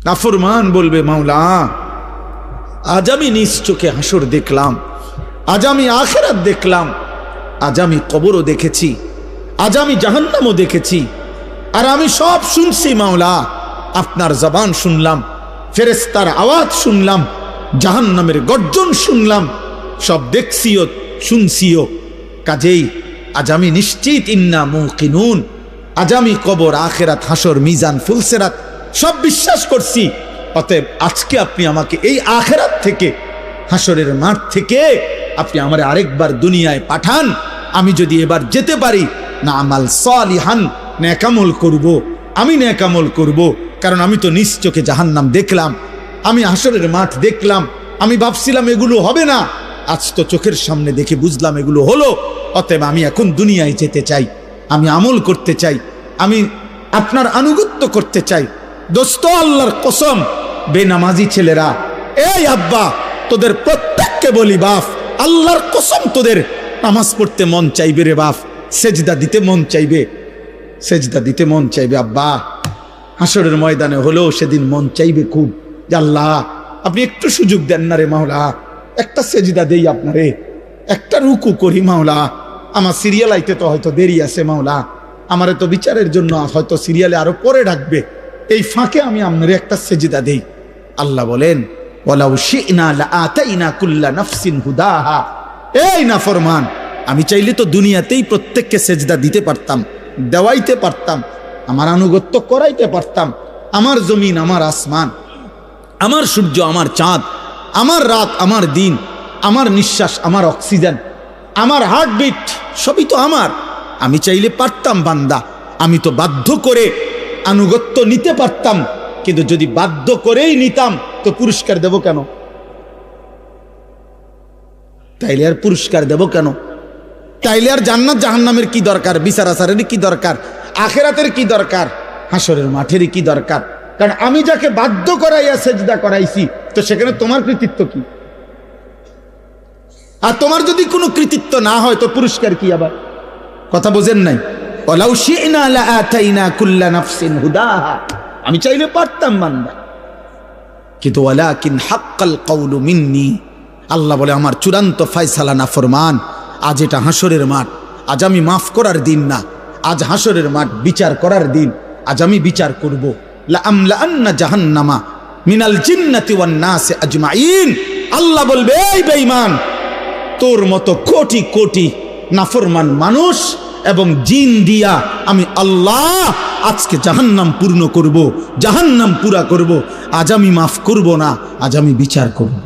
নাফরমান বলবে, মাওলা আজ আমি নিজ চোখে হাসর দেখলাম, আজ আমি আখিরাত দেখলাম, আজ আমি কবরও দেখেছি, আজ আমি জাহান্নামও দেখেছি, আর আমি সব শুনছি মাওলা। আপনার জবান শুনলাম, ফেরেশতার আওয়াজ শুনলাম, জাহান্নামের গর্জন শুনলাম, সব দেখছিও শুনছিও। কাজেই আজ আমি নিশ্চিত, ইন্না মুকিনুন, আজ আমি কবর, আখিরাত, হাসর, মিজান, ফুলসিরাত সব বিশ্বাস করছি। অতএব আজকে আপনি আমাকে এই আখিরাত থেকে, হাসরের মাঠ থেকে আপনি আমার আরেকবার দুনিয়ায় পাঠান। আমি যদি এবার যেতে পারি, না আমাল সালিহান, নেকামল করব, আমি নেকামল করব। কারণ আমি তো নিজ চোখে জাহান্নাম দেখলাম, আমি হাসরের মাঠ দেখলাম, আমি ভাবছিলাম এগুলো হবে না, আজ তো চোখের সামনে দেখে বুঝলাম এগুলো হলো। অতএব আমি এখন দুনিয়ায় যেতে চাই, আমি আমল করতে চাই, আমি আপনার আনুগত্য করতে চাই। দোস্ত, আল্লাহর কসম, বেনামাজি ছেলেরা, এই আব্বা তোদের প্রত্যেককে বলি, বাপ আল্লাহর কসম, তোদের নামাজ পড়তে মন চাইবে রে বাপ, সেজদা দিতে মন চাইবে, সেজদা দিতে মন চাইবে আব্বা। হাসরের ময়দানে হলেও সেদিন মন চাইবে খুব, যে আল্লাহ আপনি একটু সুযোগ দেন না রে মাওলা, একটা সেজদা দেই আপনারে, একটা রুকু করি মাওলা, আমার সিরিয়াল আইতে তো হয়তো দেরি আছে মাওলা, আমারে তো বিচারের জন্য হয়তো সিরিয়ালে আরো পরে ডাকবে, এই ফাঁকে আমি আপনারে একটা সেজদা দেই। আল্লাহ বলেন, ওয়ালাউ শি'না লাআতাইনা কুল্লা নাফসিন হুদাহা। এই নাফরমান, আমি চাইলে তো দুনিয়াতেই প্রত্যেককে সেজদা দিতে পারতাম, দেওয়াইতে পারতাম, আমার আনুগত্য করাইতে পারতাম। আমার জমিন, আমার আসমান, আমার সূর্য, আমার চাঁদ, আমার রাত, আমার দিন, আমার নিঃশ্বাস, আমার অক্সিজেন, আমার হার্টবিট, সবই তো আমার। আমি চাইলে পারতাম বান্দা, আমি তো বাধ্য করে আনুগত্য নিতে পারতাম। কিন্তু যদি বাধ্য করেই নিতাম তো পুরস্কার দেব কেন? তাইলে আর পুরস্কার দেব কেন? তাইলে আর জান্নাত জাহান্নামের কি দরকার? বিচার আচারের কি দরকার? আখিরাতের কি দরকার? হাসরের মাঠের কি দরকার? কারণ আমি যাকে বাধ্য করাইয়া সেজদা করাইছি, তো সেখানে তোমার কৃতিত্ব কি? আর তোমার যদি কোনো কৃতিত্ব না হয় তো পুরস্কার কি? আবার কথা বোঝেন নাই? ওয়ালাউ শি'না লাআতাইনা কুল্লা নাফসিন হুদাহা, আমি চাইলে পারতাম বান্দা, কিন্তু ওয়ালাকিন হাক্কাল কওলু মিন্নি, আল্লাহ বলে আমার চূড়ান্ত ফয়সালা নাফরমান। আজ এটা হাসরের মাঠ, আজ আমি মাফ করার দিন না, আজ হাসরের মাঠ বিচার করার দিন। আজ আমি বিচার করব। লাআমলাআন্না জাহান্নামা মিনাল জিন্নাতি ওয়ান নাসি আজমাইন। আল্লাহ বলবে, এই বেঈমান, তোর মতো কোটি কোটি নাফরমান মানুষ এবং জিন দিয়া আমি আল্লাহ আজকে জাহান্নাম পূর্ণ করব, জাহান্নাম পুরা করব। আজ আমি মাফ করব না, আজ আমি বিচার করব।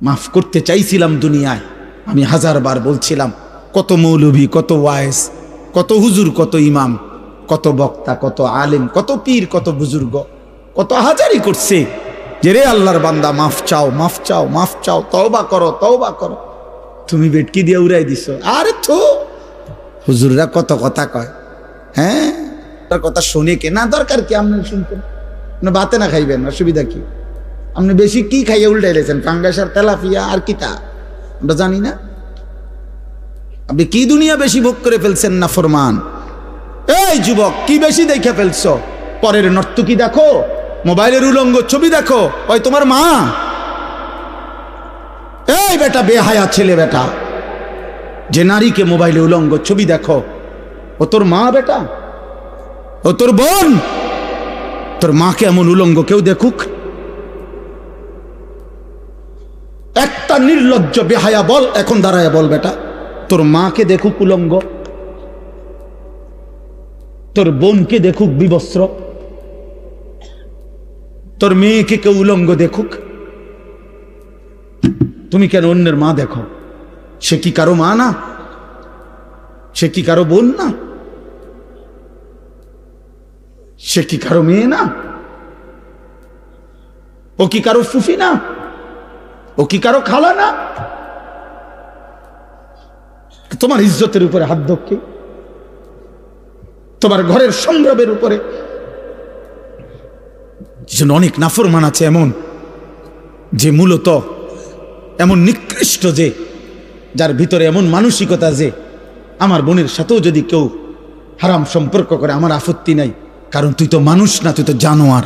মাফ করতে চাইছিলাম দুনিয়ায়, আমি হাজারবার বলছিলাম, কত মৌলভী, কত ওয়াইজ, কত হুজুর, কত ইমাম, কত বক্তা, কত আলেম, কত পীর, কত বুজুর্গ, কত হাজারি করছে যে রে আল্লাহর বান্দা মাফ চাও, মাফ চাও, মাফ চাও, তওবা করো, তওবা করো। তুমি বেটকি দিয়ে উড়াই দিছো। আরে তো হুজুররা কত কথা কয়, হ্যাঁ তার কথা শুনে কে না, দরকার কি আপনি শুনতেন? আপনি ভাতে না খাইবেন, অসুবিধা কি? আপনি বেশি কি খাইয়ে উল্টাই লেছেন? ফাঙ্গাস আর তেলাপিয়া আর কিতা আমরা জানি না। আপনি কি দুনিয়া বেশি ভোগ করে ফেলছেন না ফরমান? এই যুবক, কি বেশি দেখে ফেলছো? পরের নর্তকী দেখো, মোবাইলের উলঙ্গ ছবি দেখো, ওই তোমার মা। এই বেটা বেহায়া ছেলে বেটা, যে নারীকে মোবাইলে উলঙ্গ ছবি দেখো, ও তোর মা বেটা, ও তোর বোন। তোর মাকে এমন উলঙ্গ কেউ দেখুক? একটা নির্লজ্জ বেহায়া বল, এখন দাঁড়ায় বল বেটা, তোর মাকে দেখুক উলঙ্গ, তোর বোনকে দেখুক বিবস্ত্র, তোর মেয়েকে কেউ উলঙ্গ দেখুক? তুমি কেন অন্যের মা দেখো? সে কি কারো মা না? সে কি কারো বোন না? সে কি কারো মেয়ে না? ও কি কারো ফুফি না? ও কি কারো খালা না? তোমার ইজ্জতের উপরে হাত ধরকে, তোমার ঘরের সংগ্রামের উপরে। অনেক নাফরমান আছে এমন, যে মূলত এমন নিকৃষ্ট, যে যার ভিতরে এমন মানসিকতা যে আমার বোনের সাথেও যদি কেউ হারাম সম্পর্ক করে আমার আপত্তি নাই, কারণ তুই তো মানুষ না, তুই তো জানোয়ার,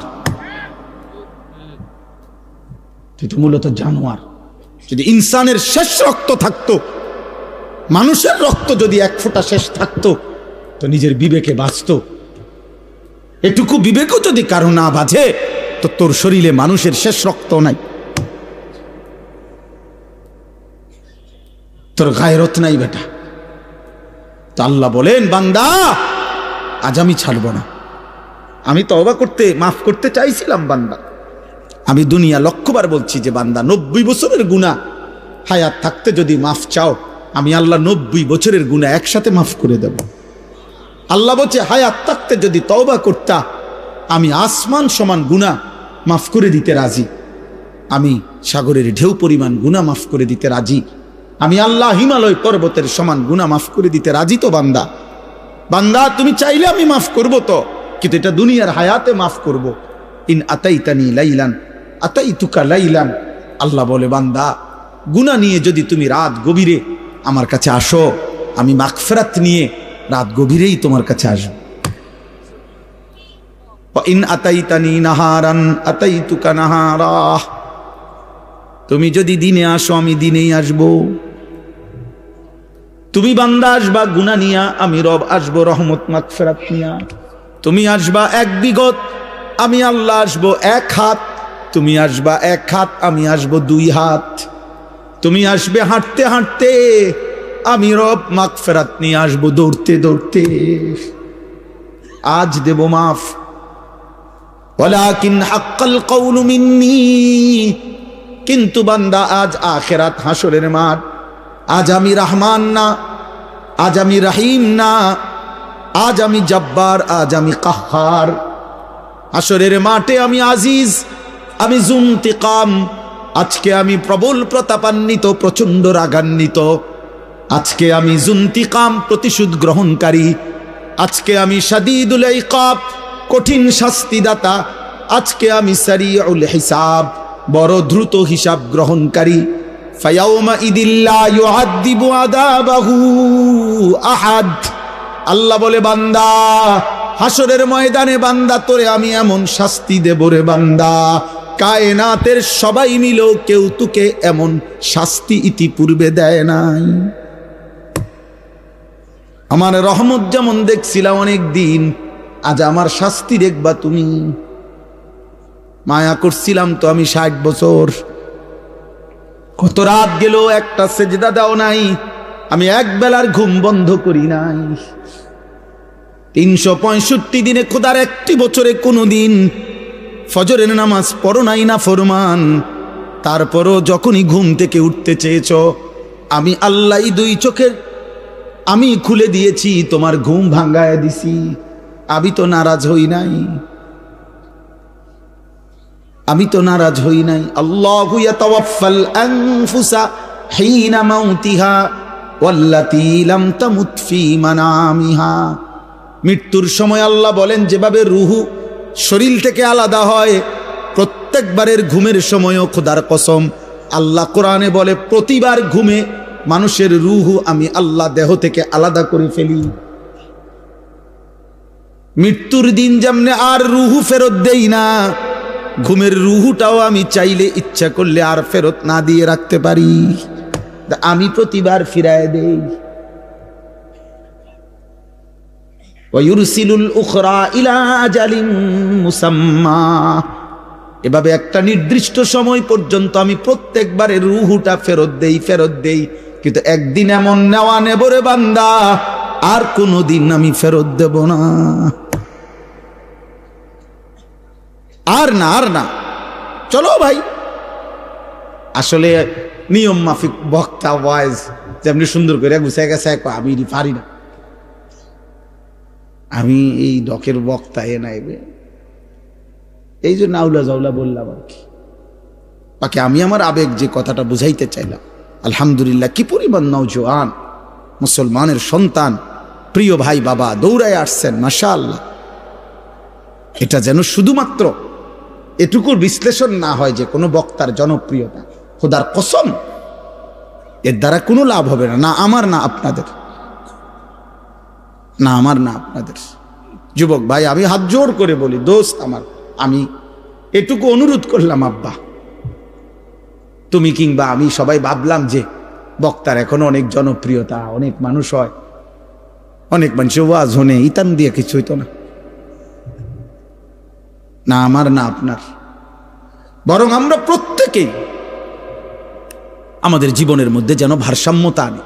তুই তো মূলত জানোয়ার। যদি ইনসানের শেষ রক্ত থাকতো, মানুষের রক্ত যদি এক ফোঁটা শেষ থাকতো, তো নিজের বিবেকে বাঁচত। এটুকু বিবেকও যদি কারো না বাজে, তো তোর শরীরে মানুষের শেষ রক্ত নাই, তোর গায়রত নাই বেটা। তো আল্লাহ বলেন, বান্দা আজ আমি ছাড়ব না। আমি তওবা করতে, মাফ করতে চাইছিলাম বান্দা। আমি দুনিয়া লক্ষবার বলছি যে বান্দা 90 বছরের গুনাহ হায়াত থাকতে যদি মাফ চাও, আমি আল্লাহ 90 বছরের গুনাহ একসাথে মাফ করে দেব। আল্লাহ বলছে হায়াত থাকতে যদি তওবা করতা, আমি আসমান সমান গুনাহ মাফ করে দিতে রাজি। আমি সাগরের ঢেউ পরিমাণ গুনাহ মাফ করে দিতে রাজি। আমি আল্লাহ হিমালয় পর্বতের সমান গুনাহ মাফ করে দিতে রাজি। তো বান্দা, বান্দা তুমি চাইলে আমি মাফ করব, তো কিন্তু এটা দুনিয়ার হায়াতে মাফ করব। ইন আতাইতানি লাইলান আতাইতুকা লাইলান। আল্লাহ বলে, বান্দা গুনাহ নিয়ে যদি তুমি রাত গভীরে আমার কাছে আসো, আমি মাগফিরাত নিয়ে রাত গভীরেই তোমার কাছে আসব। ইন আতাইতানি নাহারান আতাইতুকা নাহারা। তুমি যদি দিনে আসো, আমি দিনেই আসব। তুমি বান্দা আসবা গুনাহ নিয়া, আমি রব আসবো রহমত মাগফিরাত নিয়া। তুমি আসবা এক বিগত, আমি আল্লাহ আসবো এক হাত। তুমি আসবা এক হাত, আমি আসবো 2 হাত। তুমি আসবে হাঁটতে হাঁটতে, আমি রব মাগফিরাত নিয়ে আসবো দৌড়তে দৌড়তে। আজ দেব মাফ, ওয়ালাকিন হাক্কাল কওলু মিন্নি। কিন্তু বান্দা আজ আখিরাত হাসরের মাঠ। আজ আমি রহমান না, আজ আমি রহিম না, আজ আমি জব্বার, আজ আমি কাহ্হার। হাসরের মাঠে আমি আজিজ, আমি জুনতিকাম। আজকে আমি প্রবল প্রতাপান্বিত, প্রচন্ড রাগান্বিত। আজকে আমি জুনতিকাম, প্রতিশোধ গ্রহণকারী। আজকে আমি শাদীদুল ইকাব, কঠিন শাস্তিদাতা। আজকে আমি সারিউল হিসাব, বড় দ্রুত হিসাব গ্রহণকারী। ফায়াউমা ইদিল্লা ইউআযিবু আযাবাহু আহাদ। আল্লাহ বলে, বান্দা হাসরের ময়দানে বান্দা তোরে আমি এমন শাস্তি দেব রে বান্দা, কায়নাতের সবাই মিলেও কেউ তোকে এমন শাস্তি ইতিপূর্বে দেয় নাই। আমার রহমত যেমন দেখছিলাম অনেক দিন, আজ আমার শাস্তি দেখবা তুমি। মায়া করছিলাম তো আমি 60 বছর। কত রাত গেল, একটা সেজদা দাও নাই, আমি এক বেলার ঘুম বন্ধ করি নাই। 365 দিনে খোদার একটি বছরে কোনো দিন ফজরের নামাজ পড়ো নাই না ফরমান। তারপরও যখনই ঘুম থেকে উঠতে চেয়েছ, আমি আল্লাহ 2 চোখের আমি খুলে দিয়েছি, তোমার ঘুম ভাঙ্গায় দিছি। আমি তো নারাজ হই নাই, আমি তো নারাজ হই নাই। আল্লাহু ইয়াতাওয়াফাল আনফুসা হিনা মাউতিহা ওয়াল্লাতী লাম তামুত ফি মানামিহা। মৃত্যুর সময় আল্লাহ বলেন, যেভাবে রুহু শরীর থেকে আলাদা হয়, প্রত্যেকবারের ঘুমের সময়ও খোদার কসম আল্লাহ কোরআনে বলে, প্রতিবার ঘুমে মানুষের রুহু আমি আল্লাহ দেহ থেকে আলাদা করে ফেলি। মৃত্যুর দিন যেমনে আর রুহু ফেরত দেই না, ঘুমের রুহুটাও আমি চাইলে ইচ্ছা করলে আর ফেরত না দিয়ে রাখতে পারি, আমি প্রতিবার ফিরায় দেই। ওয়ায়ুরসিলুল উখরা ইলা আজালিন মুসাম্মা। এভাবে একটা নির্দিষ্ট সময় পর্যন্ত আমি প্রত্যেকবারের রুহুটা ফেরত দেই। কিন্তু একদিন এমন নেওয়া নেব রে বান্দা, আর কোনোদিন আমি ফেরত দেব না। আর না চলো ভাই। আসলে নিয়ম মাফিক বক্তা ওয়াইজ যেমনি সুন্দর করে গুছাই গেছে, আমি পারি না, আমি এই ডকের বক্তা এ নাইবে, এই জন্য আউলা জাউলা বললাম আর কি। বাকি আমি আমার আবেগ যে কথাটা বুঝাইতে চাইলাম, আলহামদুলিল্লাহ কি পরিমাণ নওজোয়ান মুসলমানের সন্তান, প্রিয় ভাই বাবা দৌড়ায় আসছেন, মাশাআল্লাহ। এটা যেন শুধুমাত্র এটুকুর বিশ্লেষণ না হয় যে কোনো বক্তার জনপ্রিয়তা, খোদার কসম এর দ্বারা কোনো লাভ হবে না, না আমার না আপনাদের, যুবক ভাই, আমি হাত জোড় করে বলি, দোস্ত আমার, আমি এটুকু অনুরোধ করলাম, আব্বা তুমি কিংবা আমি সবাই ভাবলাম যে বক্তার এখন অনেক জনপ্রিয়তা, অনেক মানুষ হয়, অনেক মানুষ ওয়াজ হনে ইতান দিয়ে কিছু হইতো না, না আমার না আপনার, বরং আমরা প্রত্যেকেই আমাদের জীবনের মধ্যে যেন ভারসাম্যতা আনি।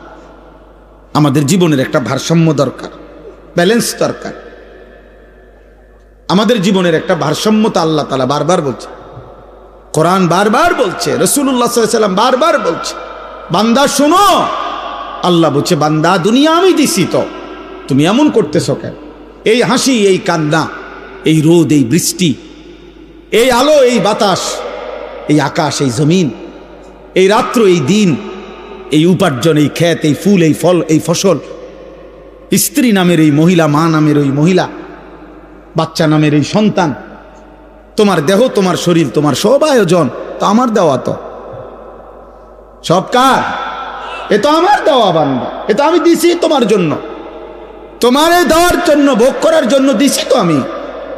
আমাদের জীবনের একটা ভারসাম্য দরকার, ব্যালেন্স দরকার। আমাদের জীবনের একটা ভারসাম্যতা আল্লাহ তাআলা বারবার বলছে, কোরআন বারবার বলছে, রাসূলুল্লাহ সাল্লাল্লাহু আলাইহি ওয়াসাল্লাম বারবার বলছে, বান্দা শোনো, আল্লাহ বলছে বান্দা দুনিয়া আমি দিছি, তো তুমি এমন করতেছো কেন? এই হাসি, এই কান্না, এই রোদ, এই বৃষ্টি, এই আলো, এই বাতাস, এই আকাশ, এই জমিন, এই রাত্র, এই দিন, এই উপার্জন, এই ক্ষেত, এই ফুল, এই ফল, এই ফসল, স্ত্রী নামের এই মহিলা, মা নামের ওই মহিলা, বাচ্চা নামের এই সন্তান, তোমার দেহ, তোমার শরীর, তোমার সব আয়োজন তো আমার দেওয়া, তো সব কার? এ তো আমার দেওয়া বান্দা, এ তো আমি দিছি তোমার জন্য, তোমার এই দেওয়ার জন্য, ভোগ করার জন্য দিছি তো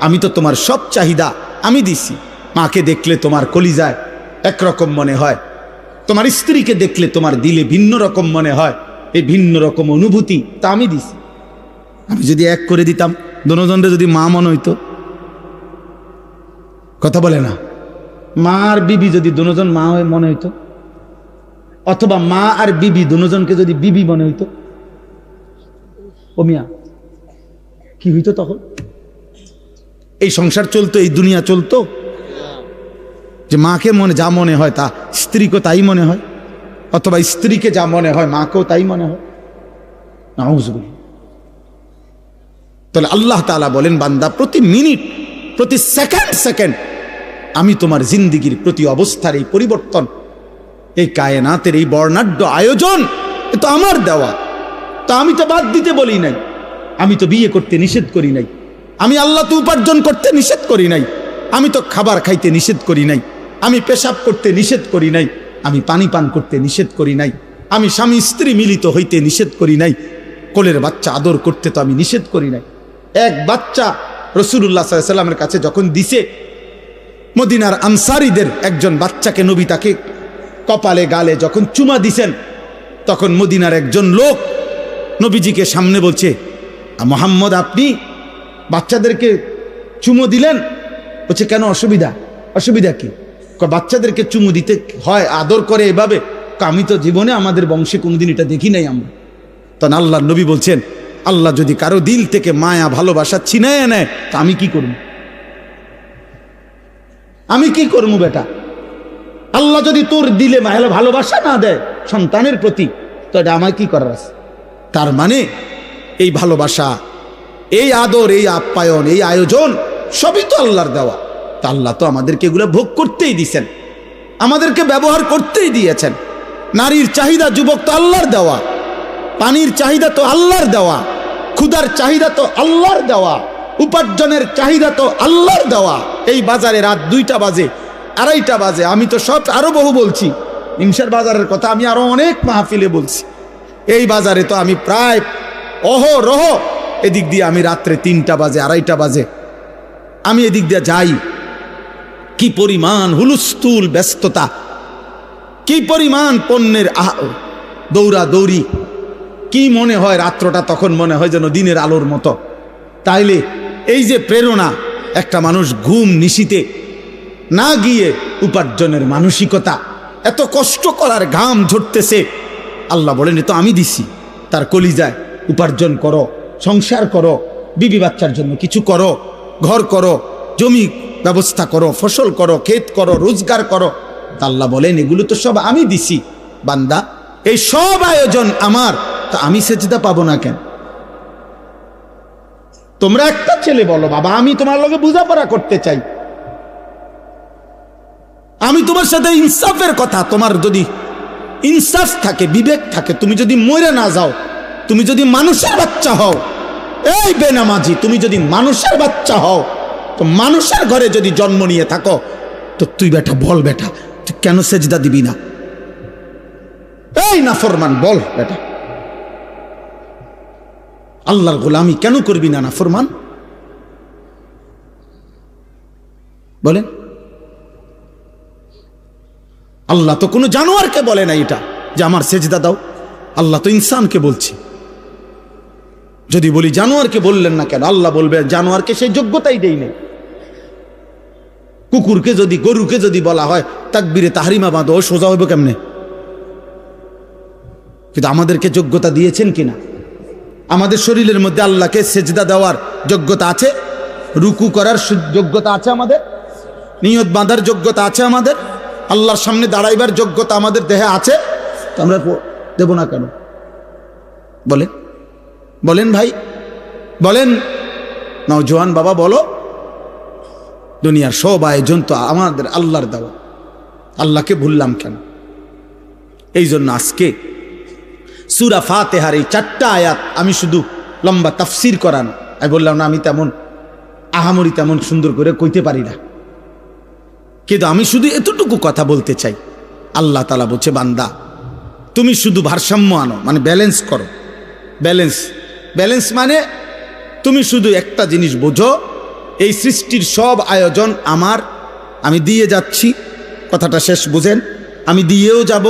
আমি তো তোমার সব চাহিদা আমি দিছি। মাকে দেখলে তোমার কলিজায় একরকম মনে হয়, তোমার স্ত্রীকে দেখলে তোমার দিলে ভিন্ন রকম মনে হয়, এই ভিন্ন রকম অনুভূতি তা আমি দিছি। আমি যদি এক করে দিতাম, দোনোজনরে যদি মা মনে হইতো, কথা বলে না, মা আর বিবি যদি দোনোজন মা হয়ে মনে হইতো, অথবা মা আর বিবি দোনোজনকে যদি বিবি মনে হইতো, ও মিয়া কি হইতো তখন? এই সংসার চলতো, এই দুনিয়া চলতো, যে মাকে যা মনে হয় তা স্ত্রীকে তাই মনে হয়, অথবা স্ত্রীকে যা মনে হয় মাকেও তাই মনে হয়। নাউযুবিল্লাহ। তাহলে আল্লাহ তাআলা বলেন, বান্দা প্রতি মিনিট, প্রতি সেকেন্ড আমি তোমার জিন্দিগির প্রতি অবস্থার এই পরিবর্তন, এই কায়নাতের এই বর্ণাঢ্য আয়োজন, এ তো আমার দেওয়া। তা আমি তো বাদ দিতে বলি নাই, আমি তো বিয়ে করতে নিষেধ করি নাই, আমি আল্লাহ তো উপার্জন করতে নিষেধ করি নাই, আমি তো খাবার খাইতে নিষেধ করি নাই, আমি পেশাব করতে নিষেধ করি নাই, আমি পানি পান করতে নিষেধ করি নাই, আমি স্বামী স্ত্রী মিলিত হইতে নিষেধ করি নাই, কোলের বাচ্চা আদর করতে তো আমি নিষেধ করি নাই। এক বাচ্চা রাসূলুল্লাহ সাল্লাল্লাহু আলাইহি ওয়াসাল্লামের কাছে যখন দিছে, মদিনার আনসারীদের একজন বাচ্চাকে নবী তাকে কপালে গালে যখন চুমা দিছেন, তখন মদিনার একজন লোক নবীজিকে সামনে বলছে, মুহাম্মদ আপনি বাচ্চাদেরকে চুমু দিলেন? বলছে কেন, অসুবিধা কি? বাচ্চাদেরকে চুমু দিতে হয়, আদর করে এভাবে? আমি তো জীবনে আমাদের বংশে কোনদিন এটা দেখি নাই আমরা। তখন আল্লাহর নবী বলছেন, আল্লাহ যদি কারো দিল থেকে মায়া ভালোবাসা ছিনায় নেয়, তা আমি কি করব? আমি কি করবো বেটা? আল্লাহ যদি তোর দিলে ভালোবাসা না দেয় সন্তানের প্রতি, তো এটা আমায় কি করার আছে? তার মানে এই ভালোবাসা, এই আদর, এই আপ্যায়ন, এই আয়োজন সবই তো আল্লাহর দেওয়া। তা আল্লাহ তো আমাদেরকে এগুলো ভোগ করতেই দিয়েছেন, আমাদেরকে ব্যবহার করতেই দিয়েছেন। নারীর চাহিদা যুবক তো আল্লাহর দেওয়া, পানির চাহিদা তো আল্লাহর দেওয়া, ক্ষুধার চাহিদা তো আল্লাহর দেওয়া, উপার্জনের চাহিদা তো আল্লাহর দেওয়া। এই বাজারে রাত 2টা বাজে, 2:30 বাজে, আমি তো সব আরো বহু বলছি, ইনসার বাজারের কথা আমি আরো অনেক মাহফিলে বলছি। এই বাজারে তো আমি প্রায় অহরহ এদিক দিয়ে আমি রাত্রে 3টা বাজে, 2:30 বাজে আমি এদিক দিয়ে যাই। কি পরিমাণ হুলস্থুল ব্যস্ততা, কি পরিমাণ পণ্যের দৌড়া দৌড়ি, কি মনে হয় রাত্রটা তখন মনে হয় যেন দিনের আলোর মতো। তাইলে এই যে প্রেরণা, একটা মানুষ ঘুম নিশিতে না গিয়ে উপার্জনের মানসিকতা, এত কষ্ট করার ঘাম ঝরতেছে, আল্লাহ বলেন এ তো আমি দিছি। তার কলিজায় উপার্জন করো, সংসার করো, বিবি বাচ্চার জন্য কিছু করো, ঘর করো, জমি ব্যবস্থা করো, ফসল করো, ক্ষেত করো, রোজগার করো। আল্লাহ বলেন এগুলো তো সব আমি দিছি বান্দা, এই সব আয়োজন আমার, তা আমি সেজদা পাবো না কেন? তোমরা একটা ছেলে বলো, বাবা আমি তোমার লগে বোঝাপড়া করতে চাই, আমি তোমার সাথে ইনসাফের কথা, তোমার যদি ইনসাফ থাকে, বিবেক থাকে, তুমি যদি মরে না যাও, তুমি যদি মানুষের বাচ্চা হও, এই বেনামাজি তুমি যদি মানুষের বাচ্চা হও, তো মানুষের ঘরে যদি জন্ম নিয়ে থাকো, তো তুই বেটা বল, বেটা তুই কেন সেজদা দিবি না? এই নাফরমান বল বেটা, আল্লাহর গোলামি কেন করবি না নাফরমান? বলেন? আল্লাহ তো কোনো জানোয়ারকে বলে না এটা যে আমার সেজদা দাও। আল্লাহ তো ইনসানকে বলছে। যদি বলি জানোয়ারকে বললেন না কেন, আল্লাহ বলবে জানোয়ারকে সেই যোগ্যতাই দেই নেই। কুকুরকে যদি, গরুকে যদি বলা হয় তাকবীরে তাহরিমা বাঁধো, সোজা হইব কেমনে? কিন্তু আমাদেরকে যোগ্যতা দিয়েছেন কিনা? আমাদের শরীরের মধ্যে আল্লাহকে সেজদা দেওয়ার যোগ্যতা আছে, রুকু করার যোগ্যতা আছে, আমাদের নিয়ত বাঁধার যোগ্যতা আছে, আমাদের আল্লাহর সামনে দাঁড়াইবার যোগ্যতা আমাদের দেহে আছে। তো আমরা দেব না কেন? বলেন, বলেন ভাই, বলেন নওজোয়ান বাবা, বলো। দুনিয়ার সব আয়োজন তো আমাদের আল্লাহর দেওয়া, আল্লাহকে ভুললাম কেন? এই জন্য আজকে সূরা ফাতিহার এই 4টা আয়াত আমি শুধু লম্বা তাফসির করানো, আমি বললাম না আমি তেমন আহামরি তেমন সুন্দর করে কইতে পারি না, কিন্তু আমি শুধু এতটুকু কথা বলতে চাই। আল্লাহ তাআলা বলছে, বান্দা তুমি শুধু ভারসাম্য আনো, মানে ব্যালেন্স করো। ব্যালেন্স, ব্যালেন্স মানে তুমি শুধু একটা জিনিস বোঝো, এই সৃষ্টির সব আয়োজন আমার, আমি দিয়ে যাচ্ছি। কথাটা শেষ বুঝেন? আমি দিয়েও যাব।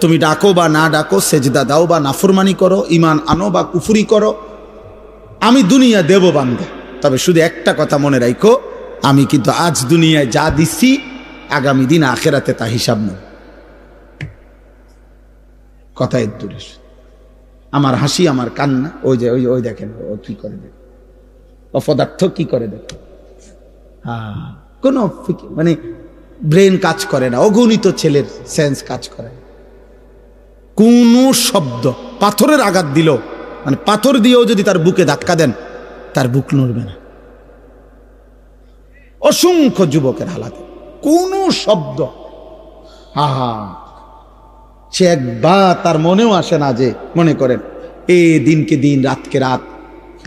তুমি ডাকো বা না ডাকো, সেজদা দাও বা নাফরমানি করো, ঈমান আনো বা কুফরি করো, আমি দুনিয়া দেব বান্দা। তবে শুধু একটা কথা মনে রাখো, আমি কিন্তু আজ দুনিয়ায় যা দিচ্ছি আগামী দিন আখেরাতে তা হিসাব নেই। কথা এর দূরে। আমার হাসি, আমার কান্না, ওই যে ওই ওই দেখেন ও কি করে, দেখ অপদার্থ কি করে, দেখ কোনো মানে ব্রেন কাজ করে না, অগণিত ছেলের সেন্স কাজ করে না। কোন শব্দ, পাথরের আঘাত দিল, মানে পাথর দিয়েও যদি তার বুকে ধাক্কা দেন তার বুক নড়বে না। অসংখ্য যুবকের হালাতে কোন শব্দ, সে একবার তার মনেও আসে না যে, মনে করেন এই দিনকে দিন, রাতকে রাত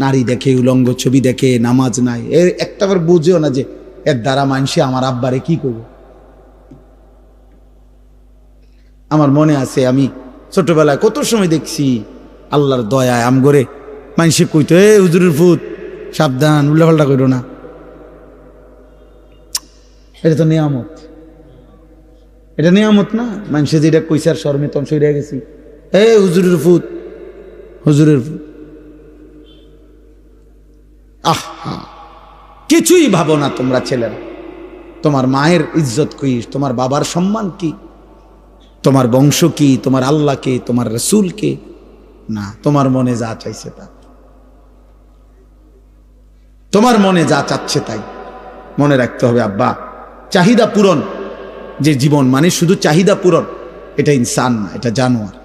নারী দেখে, উলঙ্গ ছবি দেখে, নামাজ নাই, এর একটাবার বুঝেও না যে এর দ্বারা মানুষে আমার আব্বারে কি করবে। আমার মনে আছে আমি ছোটবেলায় কত সময় দেখছি আল্লাহর দয়ায় আমগরে মানুষে কইতো, এ হুজুরের ফুত সাবধান, উল্লাপাল্টা করো না। এটা তো নিয়ামত, এটা নিয়ামত না? মানুষে যেটা কইছে আর শর্মে তন সইরা গেছি, এ হুজুরের ফুত, হুজুরের ফুত। আহা, কিছুই ভাবো না তোমরা ছেলেরা। তোমার মায়ের ইজ্জত কি, তোমার বাবার সম্মান কি, তোমার বংশ কি, তোমার আল্লাহকে, তোমার রসুলকে না, তোমার মনে যা চাইছে তা, তোমার মনে যা চাচ্ছে তাই। মনে রাখতে হবে আব্বা, চাহিদা পূরণ যে জীবন, মানে শুধু চাহিদা পূরণ, এটা ইনসান না, এটা জানোয়ার।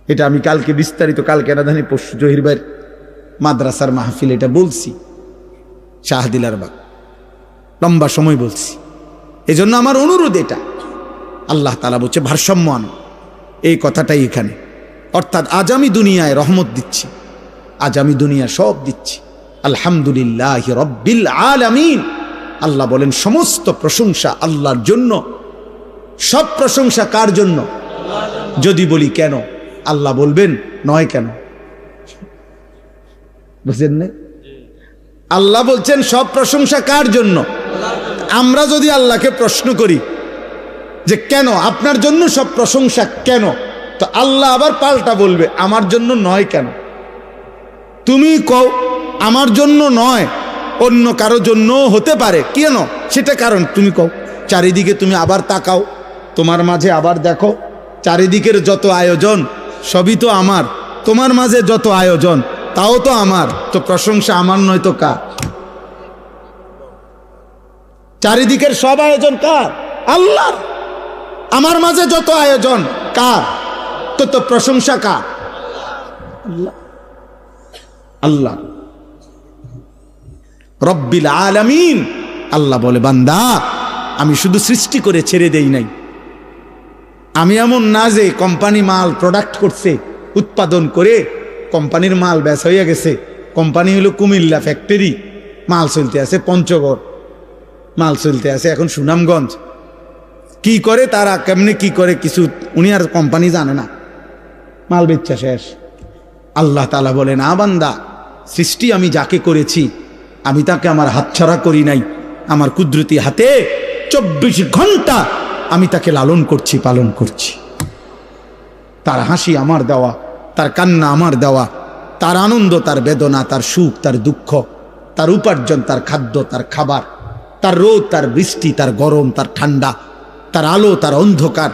এটা আমি কালকে বিস্তারিত, কালকে না জানি পরশু জহির ভাইয়ের মাদ্রাসার মাহফিল এটা বলছি, শাহদিলার বাগ, লম্বা সময় বলছি। এই জন্য আমার অনুরোধ এটা, আল্লাহ তাআলা বলছে ভারসাম্য আনো, এই কথাটাই এখানে। অর্থাৎ আজ আমি দুনিয়ায় রহমত দিচ্ছি, আজ আমি দুনিয়া সব দিচ্ছি, আলহামদুলিল্লাহ রব্বিল আলামিন। আল্লাহ বলেন সমস্ত প্রশংসা আল্লাহর জন্য। সব প্রশংসা কার জন্য? যদি বলি কেন, আল্লাহ বলবেন নয় কেন? বুঝলেন না? আল্লাহ বলছেন সব প্রশংসা কার জন্য। আমরা যদি আল্লাহকে প্রশ্ন করি যে কেন, আপনার জন্য সব প্রশংসা কেন, তো আল্লাহ আবার পাল্টা বলবে আমার জন্য নয় কেন। তুমি কও আমার জন্য নয়, অন্য কারো জন্য হতে পারে, কেন সেটা কারণ তুমি কও। চারিদিকে তুমি আবার তাকাও, তোমার মাঝে আবার দেখো, চারিদিকের যত আয়োজন সবই তো আমার, তোমার মাঝে যত আয়োজন তাও তো আমার, তো প্রশংসা আমার নয় তো কার? চারিদিকের সব আয়োজন কার? আল্লাহর। আমার মাঝে যত আয়োজন কার? তো প্রশংসা কার? আল্লাহ, আল্লাহ রব্বিল আলামিন। আল্লাহ বলে বান্দা আমি শুধু সৃষ্টি করে ছেড়ে দেই নাই, আমি এমন না যে কোম্পানি মাল প্রোডাক্ট করছে, উৎপাদন করে কোম্পানির মাল বেচা হইয়া গেছে। কোম্পানি হলো কুমিল্লা ফ্যাক্টরি, মাল চলতে আছে পঞ্চগড়, মাল চলতে আছে এখন সুনামগঞ্জ। কি করে তারা, কেমনে কি করে কিছু উনি আর কোম্পানি জানে না, মাল বেচা শেষ। আল্লাহ তাআলা বলে না বান্দা, সৃষ্টি আমি যাকে করেছি আমি তাকে আমার হাতছাড়া করি নাই, আমার কুদরতি হাতে 24 ঘন্টা আমি তাকে লালন করছি, পালন করছি। তার হাসি আমার দেওয়া, তার কান্না আমার দেওয়া, তার আনন্দ, তার বেদনা, তার সুখ, তার দুঃখ, তার উপার্জন, তার খাদ্য, তার খাবার, তার রোদ, তার বৃষ্টি, তার গরম, তার ঠান্ডা, তার আলো, তার অন্ধকার,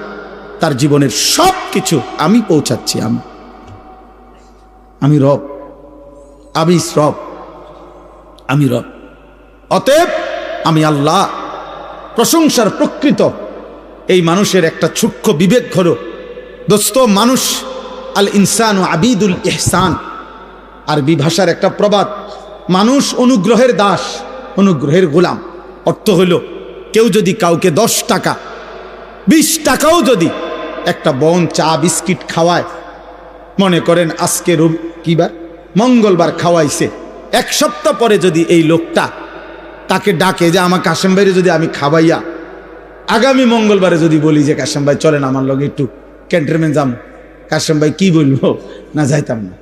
তার জীবনের সব কিছু আমি পৌঁছাচ্ছি। আমি রব, আমি রব, আমি রব। অতএব আমি আল্লাহ। প্রশংসার প্রকৃত এই মানুষের একটা সূক্ষ্ম বিবেক হলো, দোস্ত, মানুষ আল ইনসান ও আবিদুল ইহসান, আরবি ভাষার একটা প্রবাদ, মানুষ অনুগ্রহের দাস, অনুগ্রহের গোলাম। অর্থ হইল, কেউ যদি কাউকে 10 টাকা 20 টাকাও যদি একটা বন চা বিস্কিট খাওয়ায়, মনে করেন আজকে কিবার মঙ্গলবার খাওয়াইছে, 1 সপ্তাহ পরে যদি এই লোকটা তাকে ডাকে যে আমার কাশেম ভাইরে যদি আমি খাওয়াইয়া আগামী মঙ্গলবারে যদি বলি যে কাশেম ভাই চলেন আমার লগে একটু ক্যান্টনমেন্ট যাম, কাশেম ভাই কি বলবো, না যাইতাম না।